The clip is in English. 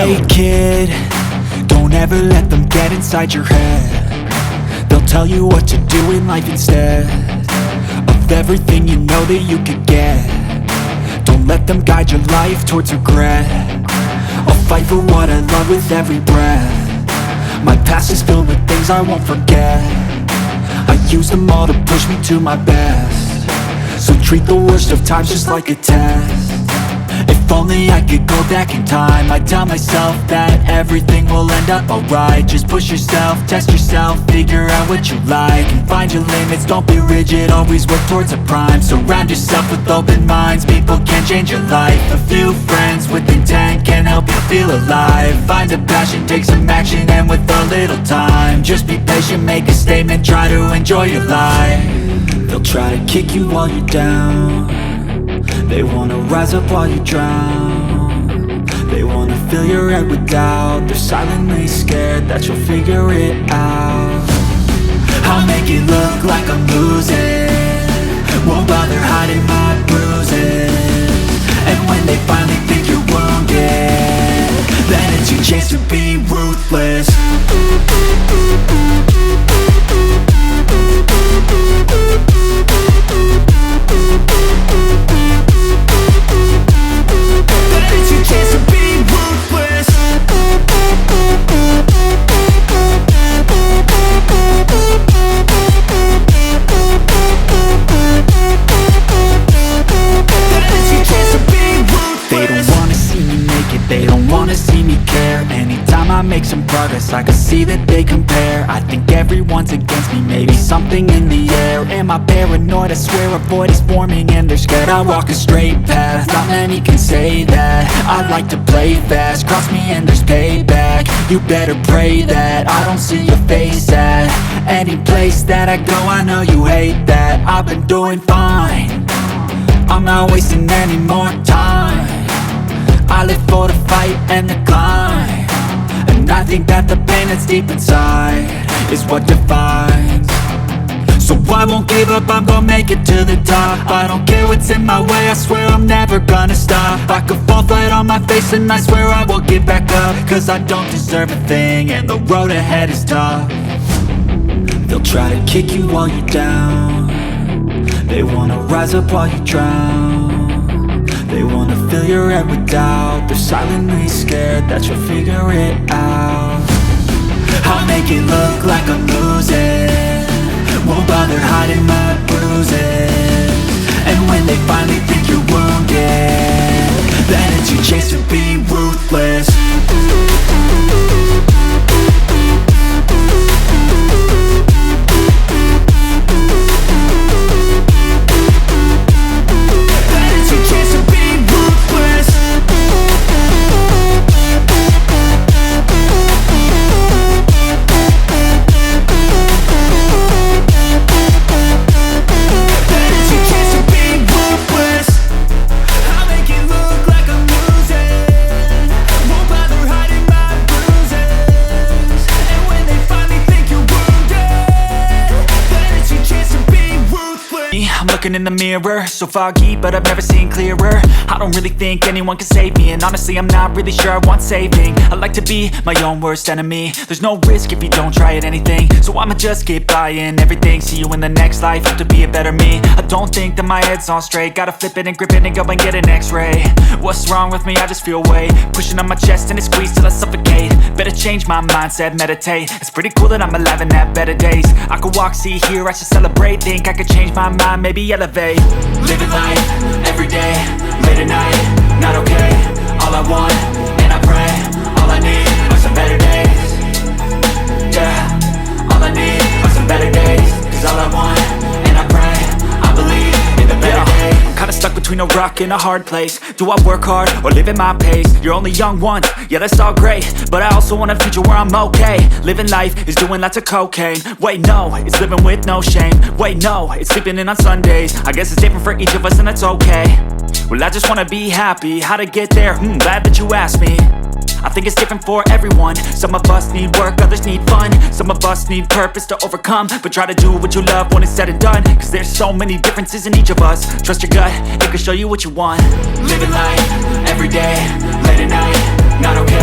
Hey kid, don't ever let them get inside your head. They'll tell you what to do in life instead of everything you know that you could get. Don't let them guide your life towards regret. I'll fight for what I love with every breath. My past is filled with things I won't forget. I use them all to push me to my best. So treat the worst of times just like a test. If only I could go back in time, I'd tell myself that everything will end up alright. Just push yourself, test yourself, figure out what you like, and find your limits, don't be rigid, always work towards a prime. Surround yourself with open minds, people can change your life. A few friends with intent can help you feel alive. Find a passion, take some action, and with a little time, just be patient, make a statement, try to enjoy your life. They'll try to kick you while you're down. They wanna rise up while you drown. They wanna fill your head with doubt. They're silently scared that you'll figure it out. I'll make it look like I'm losing, won't bother hiding my bruises. And when they finally think you're wounded, then it's your chance to be ruthless. They don't wanna see me care. Anytime I make some progress, I can see that they compare. I think everyone's against me, maybe something in the air. Am I paranoid? I swear a void is forming and they're scared. I walk a straight path, not many can say that. I like to play fast, cross me and there's payback. You better pray that I don't see your face at any place that I go. I know you hate that. I've been doing fine, I'm not wasting any more time. I live for the fight and the climb, and I think that the pain that's deep inside is what defines. So I won't give up, I'm gonna make it to the top. I don't care what's in my way, I swear I'm never gonna stop. I could fall flat on my face and I swear I will get back up, cause I don't deserve a thing and the road ahead is tough. They'll try to kick you while you're down. They wanna rise up while you drown. They wanna fill your head with doubt. They're silently scared that you'll figure it out. I'll make it look like I'm losing, won't bother hiding my bruises. And when they finally think you're wounded, then it's your chance to be ruthless. I'm looking in the mirror, so foggy, but I've never seen clearer. I don't really think anyone can save me, and honestly I'm not really sure I want saving. I like to be my own worst enemy. There's no risk if you don't try at anything, so I'ma just get buying everything. See you in the next life, have to be a better me. I don't think that my head's on straight, gotta flip it and grip it and go and get an x-ray. What's wrong with me? I just feel weight pushing on my chest and it squeezes till I suffocate. Better change my mindset, meditate. It's pretty cool that I'm alive and have better days. I could walk, see, hear, I should celebrate. Think I could change my mind, maybe elevate. Living life, everyday, late at night, not okay. All I want, and I pray, all I need are some better days. Yeah, all I need are some better days. Cause all I want, and I pray, I believe in the better days. I'm kinda stuck between a rock and a hard place. Do I work hard or live at my pace? You're only young once, yeah that's all great, but I also want a future where I'm okay. Living life is doing lots of cocaine. Wait no, it's living with no shame. Wait no, it's sleeping in on Sundays. I guess it's different for each of us and that's okay. Well I just wanna be happy, how to get there? Glad that you asked me. I think it's different for everyone. Some of us need work, others need fun. Some of us need purpose to overcome. But try to do what you love when it's said and done, cause there's so many differences in each of us. Trust your gut, it can show you what you want. Living life, everyday, late at night, not okay.